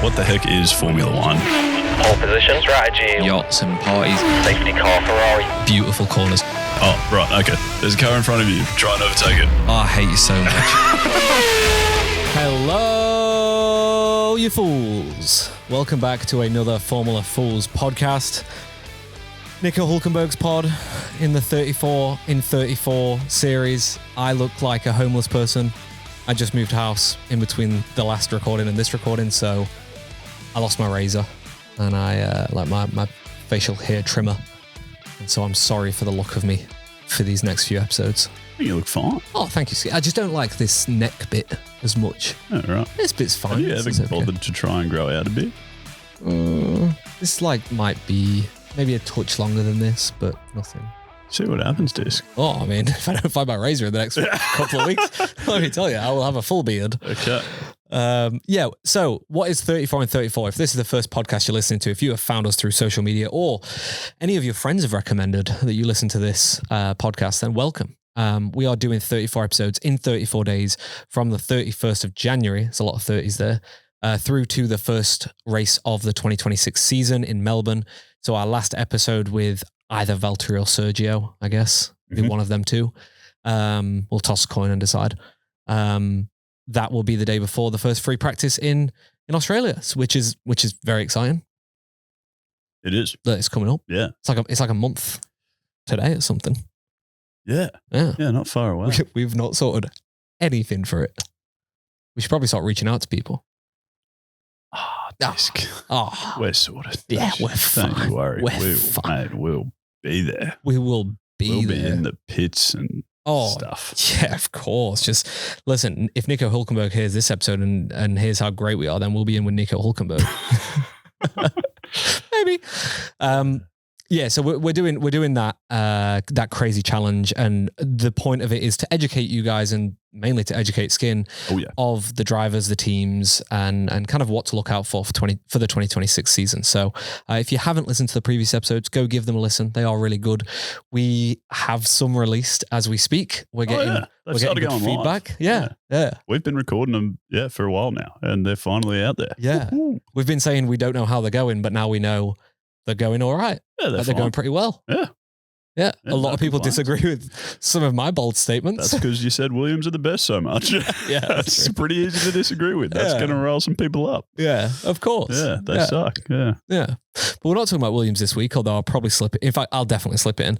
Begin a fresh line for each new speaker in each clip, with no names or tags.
What the heck is Formula One?
Pole position, strategy,
yachts and parties,
safety car, Ferrari.
beautiful corners.
Oh, right, okay. There's a car in front of you. Try and overtake it.
Oh, I hate you so much.
Hello, you fools. Welcome back to another Formula Fools podcast. Nico Hülkenberg's pod in the 34 in 34 series. I look like a homeless person. I just moved house in between the last recording and this recording, so I lost my razor and I like my facial hair trimmer. And so I'm sorry for the look of me for these next few episodes.
I think you look fine.
Oh, thank you. I just don't like this neck bit as much.
Oh, right.
This bit's fine.
Have you ever bothered to try and grow out a bit?
This might be maybe a touch longer than this, but nothing.
See what happens, Disc.
Oh, I mean, if I don't find my razor in the next couple of weeks, let me tell you, I will have a full beard.
Okay.
Yeah, so what is 34 and 34? If this is the first podcast you're listening to, if you have found us through social media or any of your friends have recommended that you listen to this podcast, then welcome. We are doing 34 episodes in 34 days from the 31st of January. It's a lot of 30s there. Through to the first race of the 2026 season in Melbourne. So our last episode with either Valtteri or Sergio, I guess, be one of them two. We'll toss a coin and decide. That will be the day before the first free practice in Australia, which is very exciting.
It is.
That it's coming up.
Yeah.
It's like a month today or something.
Yeah.
Yeah,
not far away.
We've not sorted anything for it. We should probably start reaching out to people.
Disc.
Oh,
We're sorted.
yeah, we're
Don't
fine.
you worry.
We're fine.
Mate, we'll be there.
We will be
We'll
there.
be in the pits and stuff.
Yeah, of course. Just listen, if Nico Hülkenberg hears this episode and hears how great we are, then we'll be in with Nico Hülkenberg. Maybe. Yeah, so we're doing that crazy challenge, and the point of it is to educate you guys and mainly to educate Skin of the drivers, the teams, and kind of what to look out for the 2026 season. So if you haven't listened to the previous episodes, go give them a listen. They are really good. We have some released as we speak. We're getting good feedback. Yeah.
We've been recording them for a while now, and they're finally out there.
Yeah.
Woo-hoo.
We've been saying we don't know how they're going, but now we know they're going all right.
Yeah,
they're going pretty well.
Yeah.
Yeah. A lot of people disagree with some of my bold statements.
That's because you said Williams are the best so much.
Yeah.
That's pretty easy to disagree with. That's going to roll some people up.
Yeah, of course.
Yeah, they suck. Yeah.
Yeah. But we're not talking about Williams this week, although I'll probably slip it. In fact, I'll definitely slip it in.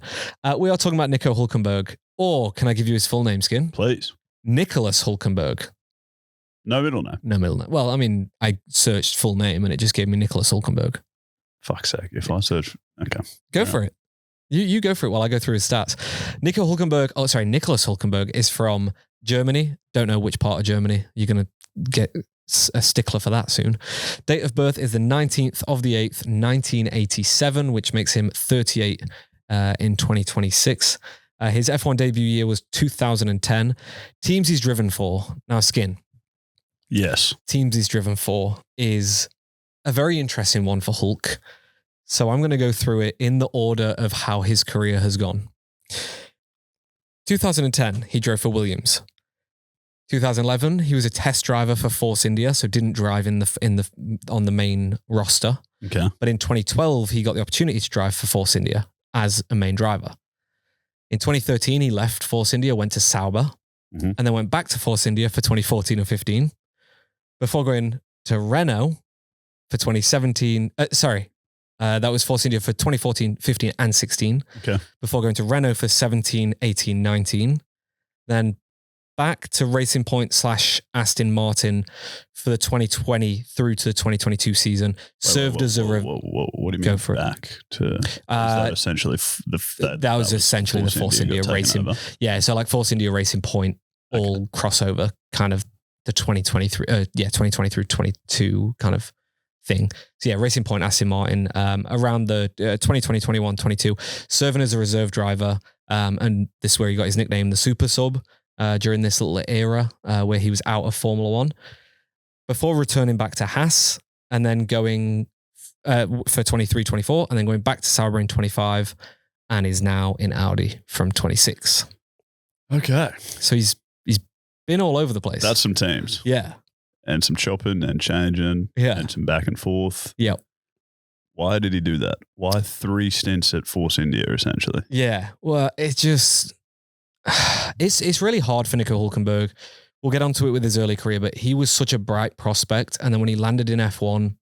We are talking about Nico Hülkenberg, or can I give you his full name, Skin?
Please.
Nicholas Hülkenberg.
No middle name.
No middle name. Well, I mean, I searched full name and it just gave me Nicholas Hülkenberg.
Fuck's sake. If I search, okay.
Go for it. You go for it while I go through his stats. Nicholas Hülkenberg is from Germany. Don't know which part of Germany. You're going to get a stickler for that soon. Date of birth is the 19th of the 8th, 1987, which makes him 38 in 2026. His F1 debut year was 2010. Teams he's driven for. Now, Skin.
Yes.
Teams he's driven for is a very interesting one for Hulk. So I'm going to go through it in the order of how his career has gone. 2010, he drove for Williams. 2011, he was a test driver for Force India, so didn't drive on the main roster.
Okay.
But in 2012, he got the opportunity to drive for Force India as a main driver. In 2013, he left Force India, went to Sauber, and then went back to Force India for 2014 and 15, before going to Renault for 2017. That was Force India for 2014, 15, and 16.
Okay.
Before going to Renault for 17, 18, 19. Then back to Racing Point / Aston Martin for the 2020 through to the 2022 season. Served as a...
What do you mean back to... that essentially
that was essentially the Force India Racing... Yeah, so like Force India Racing Point, all crossover, kind of the 2023... 2020 through 22 kind of thing. So yeah, Racing Point, Aston Martin, around the 2020, 21, 22, serving as a reserve driver. And this is where he got his nickname, the Super Sub, during this little era where he was out of Formula One. Before returning back to Haas and then going for 23, 24, and then going back to Sauber in 25, and is now in Audi from 26.
Okay.
So he's been all over the place.
That's some teams.
Yeah.
and some chopping and changing and some back and forth.
Yep.
Why did he do that? Why 3 stints at Force India, essentially?
Yeah. Well, it's just, it's really hard for Nico Hülkenberg. We'll get onto it with his early career, but he was such a bright prospect. And then when he landed in F1,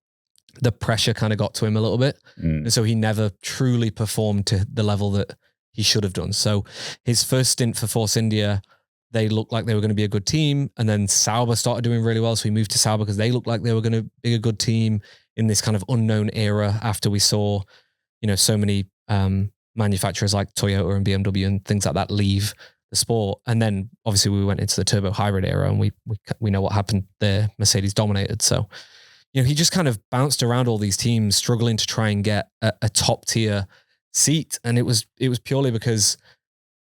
the pressure kind of got to him a little bit. And so he never truly performed to the level that he should have done. So his first stint for Force India, they looked like they were going to be a good team. And then Sauber started doing really well. So he moved to Sauber because they looked like they were going to be a good team in this kind of unknown era after we saw, so many manufacturers like Toyota and BMW and things like that leave the sport. And then obviously we went into the turbo hybrid era and we know what happened there. Mercedes dominated. So, he just kind of bounced around all these teams, struggling to try and get a top tier seat. And it was purely because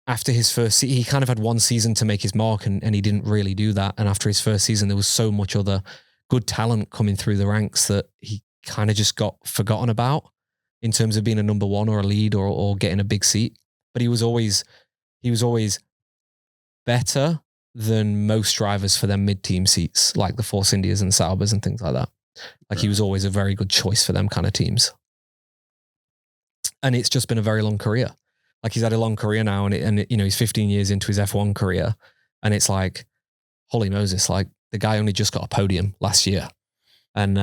after his first season, he kind of had one season to make his mark and he didn't really do that. And after his first season, there was so much other good talent coming through the ranks that he kind of just got forgotten about in terms of being a number one or a lead or getting a big seat. But he was always better than most drivers for their mid-team seats, like the Force Indias and Saubers and things like that. Like he was always a very good choice for them kind of teams. And it's just been a very long career. Like he's had a long career now and he's 15 years into his F1 career. And it's like, holy Moses, like the guy only just got a podium last year. And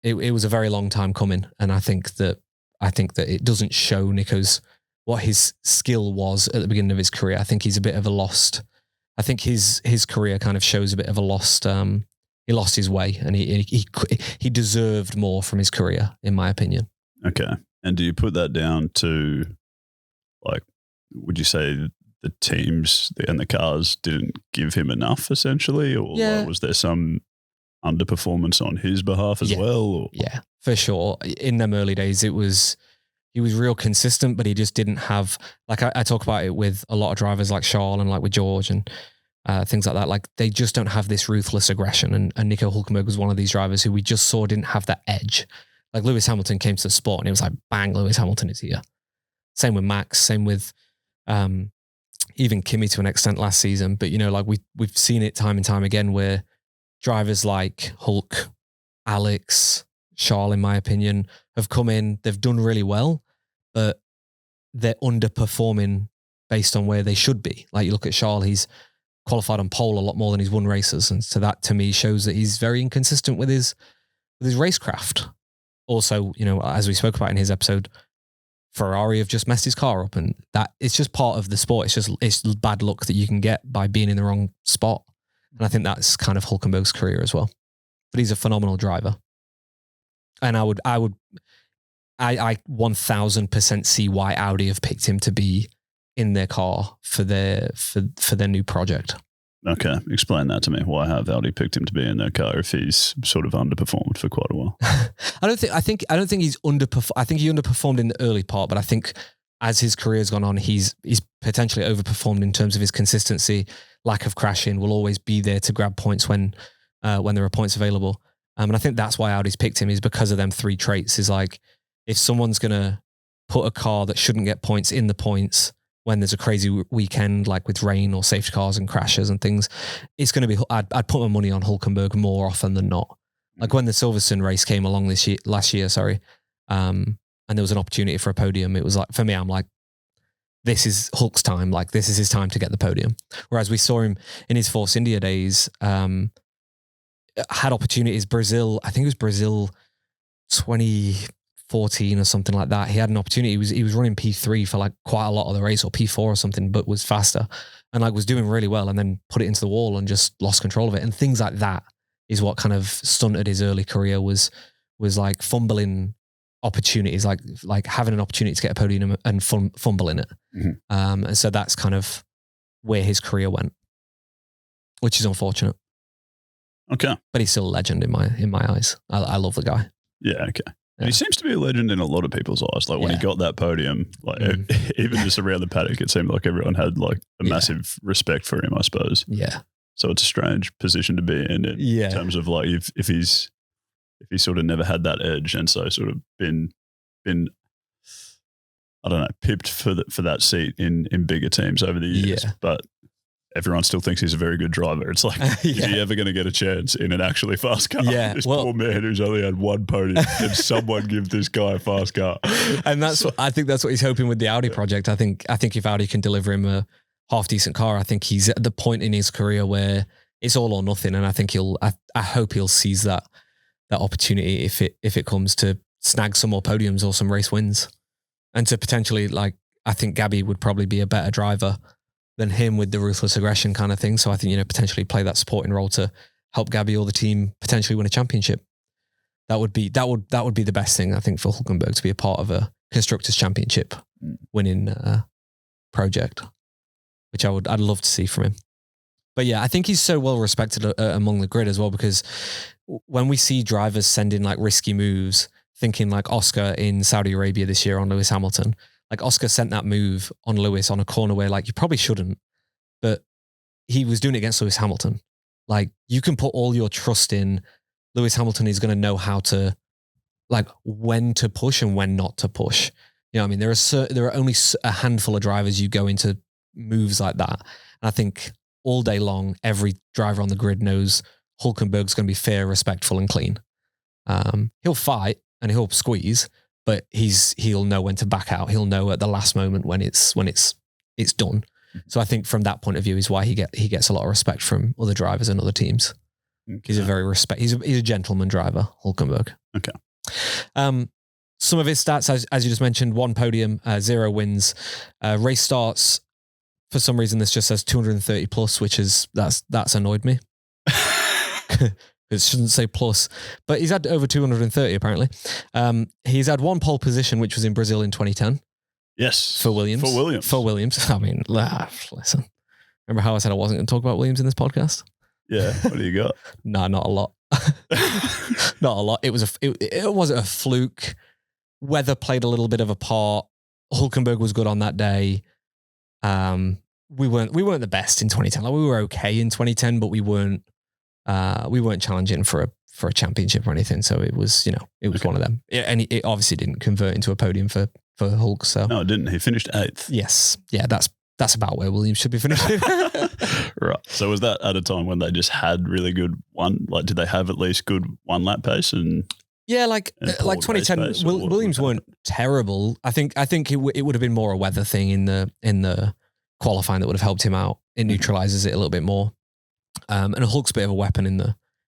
it was a very long time coming. And I think that it doesn't show Nico's what his skill was at the beginning of his career. I think he's a bit of a lost. I think his career kind of shows a bit of a lost. He lost his way, and he deserved more from his career, in my opinion.
Okay, and do you put that down to, like, would you say the teams and the cars didn't give him enough, essentially, or like, was there some underperformance on his behalf as well? Or?
Yeah, for sure. In them early days, he was real consistent, but he just didn't have, like I talk about it with a lot of drivers like Charles and like with George and things like that. Like they just don't have this ruthless aggression. And Nico Hülkenberg was one of these drivers who we just saw didn't have that edge. Like Lewis Hamilton came to the sport and it was like, bang, Lewis Hamilton is here. Same with Max, same with even Kimi to an extent last season. But, like we've seen it time and time again where drivers like Hulk, Alex, Charles, in my opinion, have come in, they've done really well, but they're underperforming based on where they should be. Like you look at Charles, he's qualified on pole a lot more than he's won races. And so that to me shows that he's very inconsistent with his racecraft. Also, as we spoke about in his episode, Ferrari have just messed his car up, and that it's just part of the sport. It's bad luck that you can get by being in the wrong spot. And I think that's kind of Hülkenberg's career as well. But he's a phenomenal driver. And I 1000% see why Audi have picked him to be in their car for their new project.
Okay, explain that to me. Why have Audi picked him to be in their car if he's sort of underperformed for quite a while?
I don't think he's underperformed. I think he underperformed in the early part, but I think as his career's gone on, he's potentially overperformed in terms of his consistency, lack of crashing, will always be there to grab points when there are points available. And I think that's why Audi's picked him, is because of them 3 traits. Is like, if someone's going to put a car that shouldn't get points in the points when there's a crazy weekend, like with rain or safety cars and crashes and things, it's going to be, I'd put my money on Hülkenberg more often than not. Like when the Silverstone race came along last year, and there was an opportunity for a podium, it was like, for me, I'm like, this is Hulk's time. Like this is his time to get the podium. Whereas we saw him in his Force India days, had opportunities. Brazil, I think it was Brazil 2014 or something like that. He had an opportunity. He was running P3 for like quite a lot of the race, or P4 or something, but was faster and like was doing really well, and then put it into the wall and just lost control of it. And things like that is what kind of stunted his early career, was like fumbling opportunities, like having an opportunity to get a podium and fumbling it. Mm-hmm. And so that's kind of where his career went, which is unfortunate.
Okay.
But he's still a legend in my eyes. I love the guy.
Yeah, okay. Yeah. He seems to be a legend in a lot of people's eyes. Like when he got that podium, like even just around the paddock, it seemed like everyone had like a massive respect for him, I suppose. Yeah. So it's a strange position to be in terms of like if he's sort of never had that edge, and so sort of been I don't know, pipped for that seat in bigger teams over the years. Yeah. But everyone still thinks he's a very good driver. It's like, is he ever going to get a chance in an actually fast car?
Yeah,
this poor man who's only had one podium. Can someone give this guy a fast car?
And I think that's what he's hoping with the Audi project. I think if Audi can deliver him a half decent car, I think he's at the point in his career where it's all or nothing. And I think I hope he'll seize that opportunity if it comes to snag some more podiums or some race wins, and to potentially, like, I think Gabby would probably be a better driver than him with the ruthless aggression kind of thing. So I think, potentially play that supporting role to help Gabby or the team potentially win a championship. That would be the best thing, I think, for Hülkenberg, to be a part of a Constructors' Championship winning project, which I'd love to see from him. But yeah, I think he's so well respected among the grid as well, because when we see drivers sending like risky moves, thinking like Oscar in Saudi Arabia this year on Lewis Hamilton, like Oscar sent that move on Lewis on a corner where like you probably shouldn't, but he was doing it against Lewis Hamilton. Like, you can put all your trust in Lewis Hamilton is going to know how to, like, when to push and when not to push. You know what I mean? There are only a handful of drivers you go into moves like that. And I think all day long, every driver on the grid knows Hülkenberg's going to be fair, respectful, and clean. He'll fight and he'll squeeze, but he'll know when to back out. He'll know at the last moment when it's done. So I think from that point of view is why he gets a lot of respect from other drivers and other teams. Okay. He's a gentleman driver, Hülkenberg.
Okay.
Some of his stats, as you just mentioned, 1 podium, 0 wins, race starts. For some reason, this just says 230 plus, which is that's annoyed me. It shouldn't say plus, but he's had over 230 apparently. He's had 1 pole position, which was in Brazil in 2010.
Yes.
For Williams. I mean, listen. Remember how I said I wasn't going to talk about Williams in this podcast?
Yeah. What do you got?
Nah, not a lot. Not a lot. It wasn't a fluke. Weather played a little bit of a part. Hülkenberg was good on that day. We weren't the best in 2010. Like, we were okay in 2010, but we weren't challenging for a championship or anything. So it was, one of them. And it obviously didn't convert into a podium for Hulk. So
no, it didn't. He finished 8th.
Yes. Yeah. That's about where Williams should be finishing.
Right. So was that at a time when they just had really good did they have at least good 1 lap pace? And
yeah, like 2010, Williams weren't terrible. I think it would have been more a weather thing in the qualifying that would have helped him out. It neutralizes it a little bit more. And Hulk's a bit of a weapon in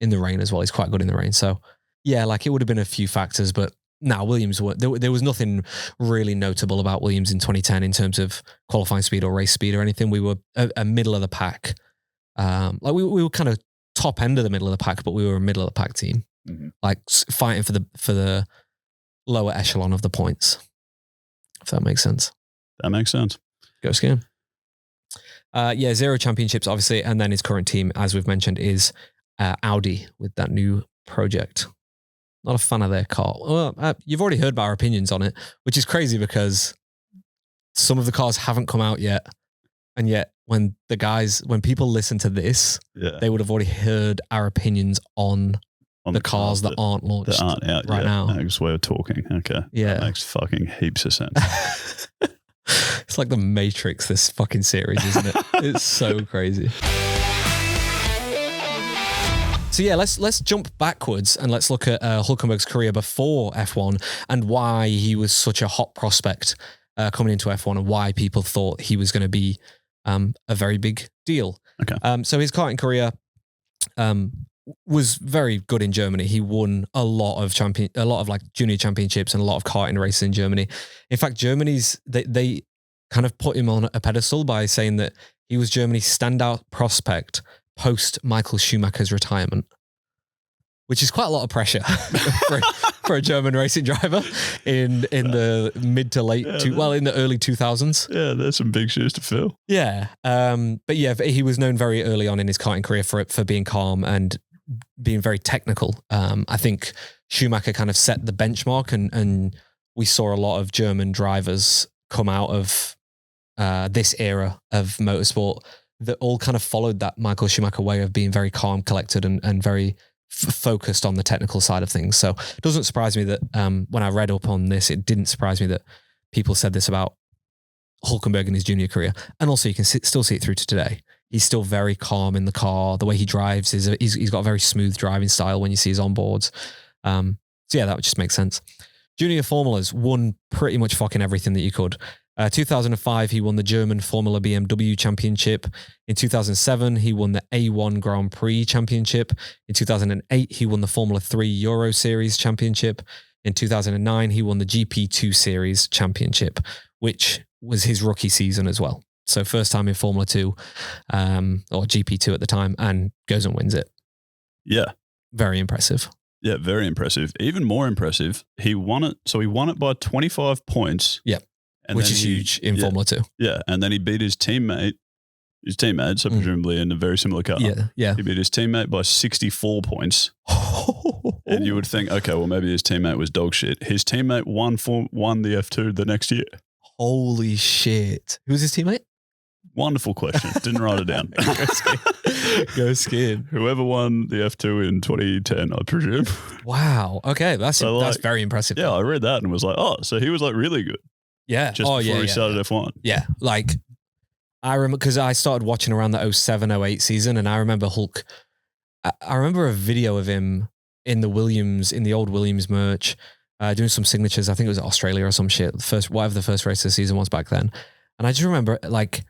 the rain as well. He's quite good in the rain. So yeah, like, it would have been a few factors, but no, Williams there was nothing really notable about Williams in 2010 in terms of qualifying speed or race speed or anything. We were a middle of the pack. We were kind of top end of the middle of the pack, but we were a middle of the pack team, like fighting for the lower echelon of the points. If that makes sense.
That makes sense.
Go Skim. 0 championships, obviously. And then his current team, as we've mentioned, is Audi with that new project. Not a fan of their car. Well, you've already heard about our opinions on it, which is crazy because some of the cars haven't come out yet. And yet when people listen to this, they would have already heard our opinions on the cars that aren't launched
that aren't out
right now.
That's way of talking. Okay.
Yeah.
That makes fucking heaps of sense.
It's like the Matrix, this fucking series, isn't it? It's so crazy. So yeah, let's jump backwards and let's look at Hülkenberg's career before F1 and why he was such a hot prospect coming into F1 and why people thought he was going to be a very big deal.
Okay.
So his karting career was very good in Germany. He won a lot of like junior championships and a lot of karting races in Germany. In fact, they kind of put him on a pedestal by saying that he was Germany's standout prospect post Michael Schumacher's retirement, which is quite a lot of pressure for a German racing driver in the mid to late in the early 2000s.
Yeah, there's some big shoes to fill.
Yeah, but yeah, he was known very early on in his karting career for being calm and being very technical. I think Schumacher kind of set the benchmark, and we saw a lot of German drivers come out of this era of motorsport that all kind of followed that Michael Schumacher way of being very calm, collected, and very focused on the technical side of things. So it doesn't surprise me that when I read up on this, it didn't surprise me that people said this about Hülkenberg in his junior career. And also you can still see it through to today. he's still very calm in the car. The way he drives is he's got a very smooth driving style when you see his onboards. So yeah, that would just make sense. Junior formulas won pretty much fucking everything that you could. 2005, he won the German Formula BMW Championship. In 2007, he won the A1 Grand Prix Championship. In 2008, he won the Formula 3 Euro Series Championship. In 2009, he won the GP2 Series Championship, which was his rookie season as well. So first time in Formula 2, or GP2 at the time, and goes and wins it.
Yeah.
Very impressive.
Yeah, very impressive. Even more impressive, he won it. So he won it by 25 points.
Yep. Which is huge in Formula 2.
Yeah. And then he beat his teammate, so presumably in a very similar car.
Yeah.
He beat his teammate by 64 points. And you would think, okay, well, maybe his teammate was dog shit. His teammate won the F2 the next year.
Holy shit. Who was his teammate?
Wonderful question. Didn't write it down.
Go skiing.
Whoever won the F2 in 2010, I presume.
Wow. Okay. That's very impressive.
Yeah, I read that and was like, oh, so he was like really good.
Yeah.
Just before he started F1.
Yeah. Like, I remember, because I started watching around the 07, 08 season, and I remember Hulk. I remember a video of him in the old Williams merch, doing some signatures. I think it was Australia or some shit. Whatever the first race of the season was back then. And I just remember, like,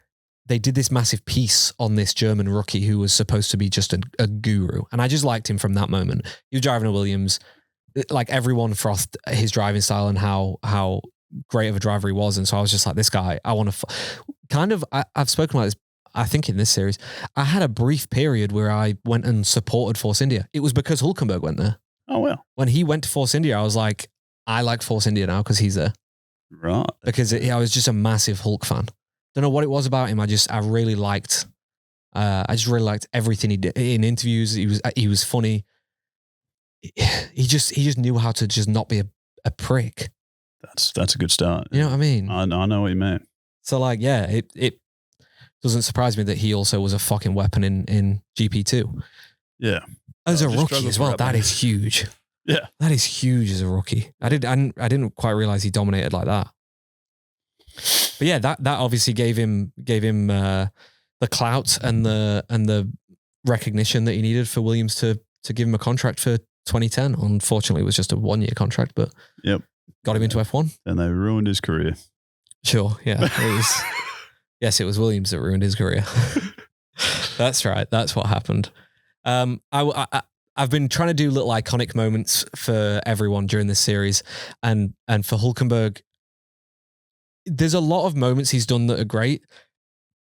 they did this massive piece on this German rookie who was supposed to be just a guru. And I just liked him from that moment. He was driving a Williams. Like, everyone frothed his driving style and how great of a driver he was. And so I was just like, this guy, I want to I've spoken about this, I think in this series. I had a brief period where I went and supported Force India. It was because Hülkenberg went there.
Oh, well.
When he went to Force India, I was like, I like Force India now because he's there.
Right.
Because I was just a massive Hulk fan. Don't know what it was about him. I just really liked everything he did in interviews. He was funny. He just knew how to just not be a prick.
That's a good start.
You know what I mean?
I know what you mean.
So like, yeah, it doesn't surprise me that he also was a fucking weapon in GP2.
Yeah.
As a rookie as well, that is huge.
Yeah.
That is huge as a rookie. I didn't quite realize he dominated like that. But yeah, that obviously gave him the clout and the recognition that he needed for Williams to give him a contract for 2010. Unfortunately, it was just a 1-year contract, but got him into F1. And
they ruined his career.
Sure, yeah. Yes, it was Williams that ruined his career. That's right. That's what happened. I've been trying to do little iconic moments for everyone during this series, and for Hülkenberg, there's a lot of moments he's done that are great,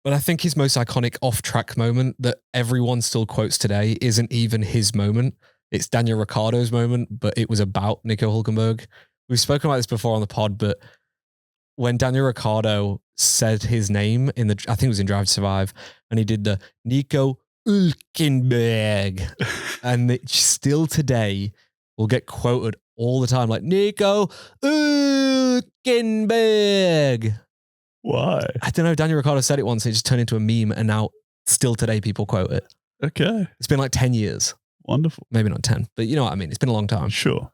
but I think his most iconic off-track moment that everyone still quotes today isn't even his moment. It's Daniel Ricciardo's moment, but it was about Nico Hülkenberg. We've spoken about this before on the pod, but when Daniel Ricciardo said his name I think it was in Drive to Survive, and he did the Nico Hülkenberg, and it still today will get quoted all the time, like Nico Hülkenberg.
Why?
I don't know. Daniel Ricciardo said it once. It just turned into a meme, and now still today people quote it.
Okay.
It's been like 10 years.
Wonderful.
Maybe not 10, but you know what I mean. It's been a long time.
Sure.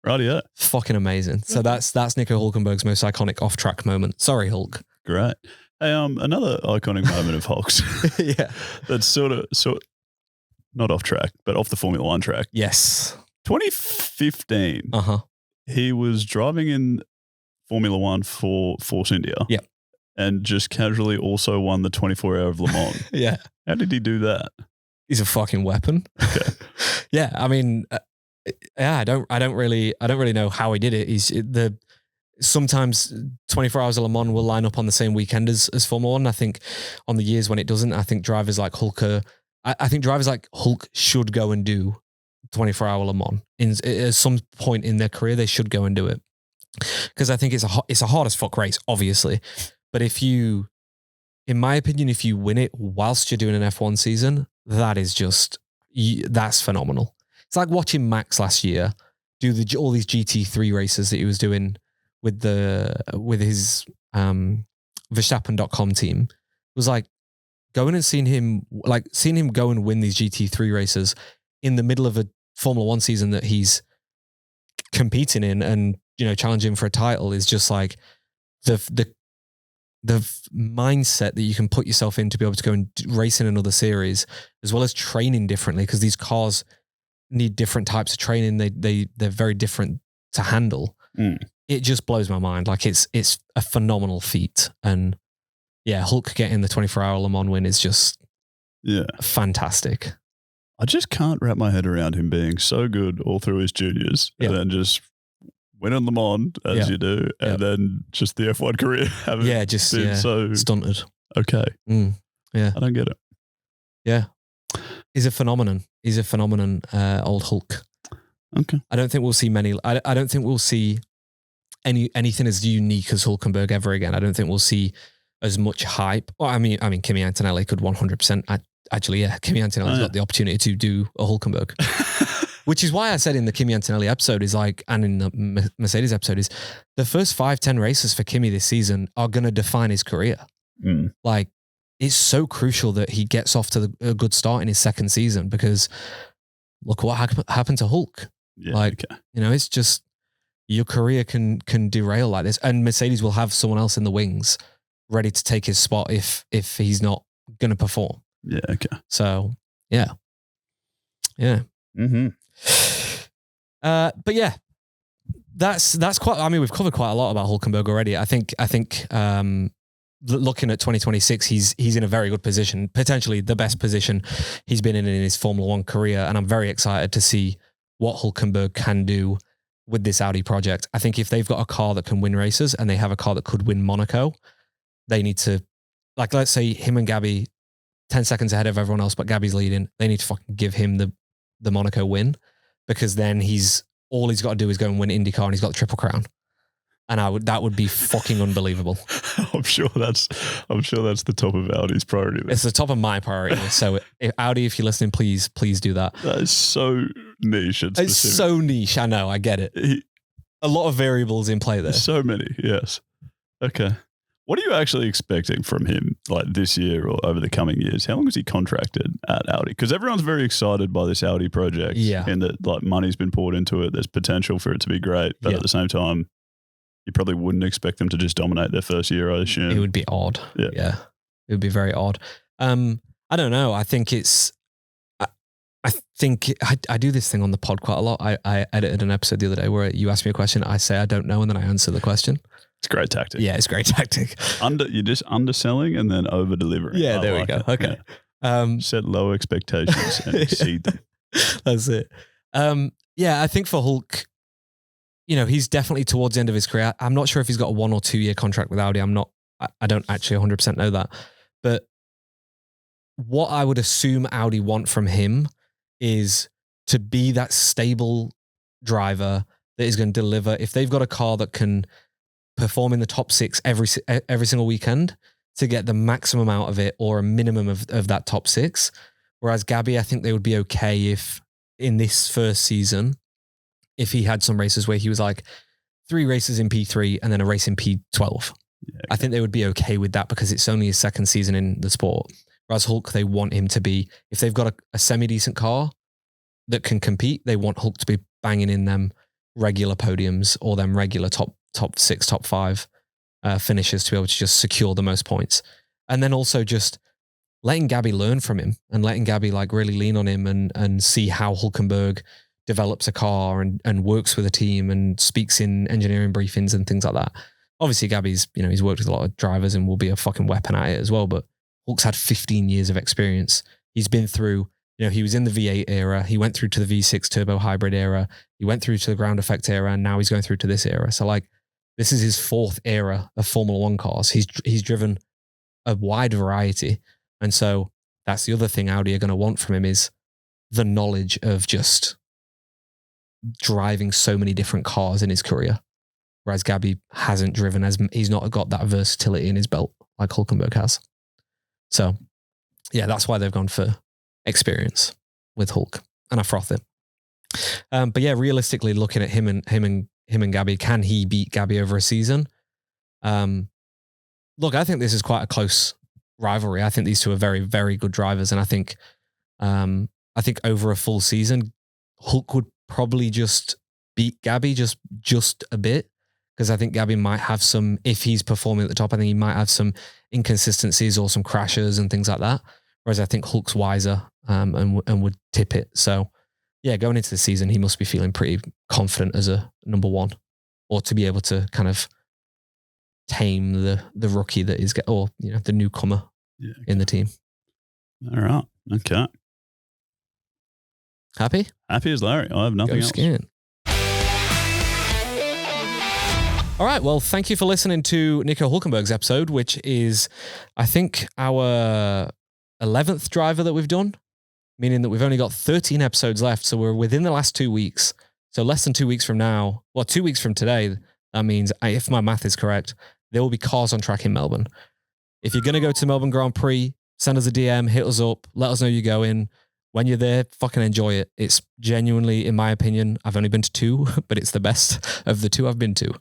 Rightio.
Fucking amazing. So that's Nico Hülkenberg's most iconic off-track moment. Sorry, Hulk.
Great. Hey, another iconic moment of Hulk's.
Yeah.
That's sort of not off track, but off the Formula One track.
Yes.
2015. He was driving in Formula One for Force India.
Yep.
And just casually also won the 24 Hour of Le Mans.
Yeah.
How did he do that?
He's a fucking weapon.
Okay.
Yeah. I mean, I don't really know how he did it. Sometimes 24 Hours of Le Mans will line up on the same weekend as Formula One. I think on the years when it doesn't, I think drivers like Hulk should go and do 24 Hour Le Mans. At some point in their career, they should go and do it. Because I think it's a hard as fuck race, obviously. But in my opinion, if you win it whilst you're doing an F1 season, that's phenomenal. It's like watching Max last year do all these GT3 races that he was doing with his Verstappen.com team. It was like going and seeing him go and win these GT3 races in the middle of a Formula One season that he's competing in and, you know, challenging for a title is just like the mindset that you can put yourself in to be able to go and race in another series, as well as training differently, because these cars need different types of training. They're very different to handle. It just blows my mind. Like it's a phenomenal feat. And yeah, Hulk getting the 24-hour Le Mans win is just fantastic.
I just can't wrap my head around him being so good all through his juniors and then just winning Le Mans as you do, and then just the F1 career having been so
stunted.
Okay.
Yeah.
I don't get it.
Yeah. He's a phenomenon. Old Hulk.
Okay.
I don't think we'll see many. I don't think we'll see anything as unique as Hülkenberg ever again. I don't think we'll see as much hype. Well, I mean, Kimi Antonelli could 100%. Actually, Kimi Antonelli's got the opportunity to do a Hülkenberg, which is why I said in the Kimi Antonelli episode and in the Mercedes episode is the first 5-10 races for Kimi this season are going to define his career. Like, it's so crucial that he gets off to a good start in his second season, because look what happened to Hulk. It's just your career can derail like this, and Mercedes will have someone else in the wings ready to take his spot if he's not going to perform.
Yeah. Okay.
So yeah.
Mm-hmm.
But yeah, that's quite. I mean, we've covered quite a lot about Hülkenberg already. I think looking at 2026, he's in a very good position, potentially the best position he's been in his Formula One career, and I'm very excited to see what Hülkenberg can do with this Audi project. I think if they've got a car that can win races and they have a car that could win Monaco, they need to, like, let's say him and Gabby 10 seconds ahead of everyone else, but Gabby's leading. They need to fucking give him the Monaco win, because then all he's got to do is go and win IndyCar and he's got the Triple Crown. And that would be fucking unbelievable.
I'm sure that's the top of Audi's priority list.
It's the top of my priority list. So Audi, if you're listening, please do that.
That is so niche and specific.
It's so niche. I know. I get it. A lot of variables in play there.
So many. Yes. Okay. What are you actually expecting from him, like this year or over the coming years? How long is he contracted at Audi? Because everyone's very excited by this Audi project.
Yeah.
And that, like, money's been poured into it. There's potential for it to be great. But at the same time, you probably wouldn't expect them to just dominate their first year, I assume.
It would be odd. Yeah. It would be very odd. I don't know. I think I do this thing on the pod quite a lot. I edited an episode the other day where you asked me a question. I say I don't know, and then I answer the question.
It's a great tactic.
Yeah, it's a great tactic.
You're just underselling and then over delivering.
Yeah, there we go. It. Okay.
Yeah. Set low expectations and exceed them.
That's it. I think for Hulk, he's definitely towards the end of his career. I'm not sure if he's got a 1 or 2 year contract with Audi. I don't actually 100% know that. But what I would assume Audi want from him is to be that stable driver that is going to deliver. If they've got a car that can perform in the top 6 every single weekend, to get the maximum out of it, or a minimum of that top 6. Whereas Gabby, I think they would be okay if in this first season, if he had some races where he was like 3 races in P3 and then a race in P12. Yeah, I think they would be okay with that, because it's only his second season in the sport. Whereas Hulk, they want him to be, if they've got a semi-decent car that can compete, they want Hulk to be banging in them regular podiums or them regular top 6, top 5 finishes to be able to just secure the most points. And then also just letting Gabby learn from him and letting Gabby like really lean on him and see how Hülkenberg develops a car and works with a team and speaks in engineering briefings and things like that. Obviously, Gabby's, he's worked with a lot of drivers and will be a fucking weapon at it as well. But Hulk's had 15 years of experience. He's been through, he was in the V8 era. He went through to the V6 turbo hybrid era. He went through to the ground effect era, and now he's going through to this era. So like, this is his 4th era of Formula One cars. He's driven a wide variety. And so that's the other thing Audi are going to want from him, is the knowledge of just driving so many different cars in his career. Whereas Gabby hasn't driven he's not got that versatility in his belt like Hülkenberg has. So yeah, that's why they've gone for experience with Hulk, and I froth it. But yeah, realistically looking at him and Gabby, can he beat Gabby over a season? Look, I think this is quite a close rivalry. I think these two are very, very good drivers. And I think over a full season, Hulk would probably just beat Gabby just a bit, because I think Gabby might have some, if he's performing at the top, I think he might have some inconsistencies or some crashes and things like that. Whereas I think Hulk's wiser and would tip it. So yeah, going into the season, he must be feeling pretty confident as a number one, or to be able to kind of tame the rookie that is, or the newcomer in the team.
All right. Okay.
Happy?
Happy as Larry. I have nothing else.
Skin. All right. Well, thank you for listening to Nico Hülkenberg's episode, which is, I think, our 11th driver that we've done, meaning that we've only got 13 episodes left. So we're within the last 2 weeks. So less than 2 weeks from now, 2 weeks from today, that means, if my math is correct, there will be cars on track in Melbourne. If you're going to go to Melbourne Grand Prix, send us a DM, hit us up, let us know you're going. When you're there, fucking enjoy it. It's genuinely, in my opinion, I've only been to 2, but it's the best of the 2 I've been to.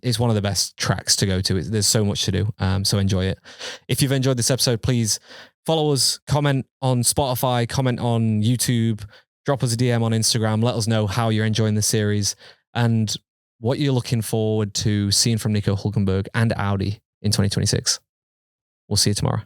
It's one of the best tracks to go to. There's so much to do, so enjoy it. If you've enjoyed this episode, please follow us, comment on Spotify, comment on YouTube, drop us a DM on Instagram, let us know how you're enjoying the series and what you're looking forward to seeing from Nico Hülkenberg and Audi in 2026. We'll see you tomorrow.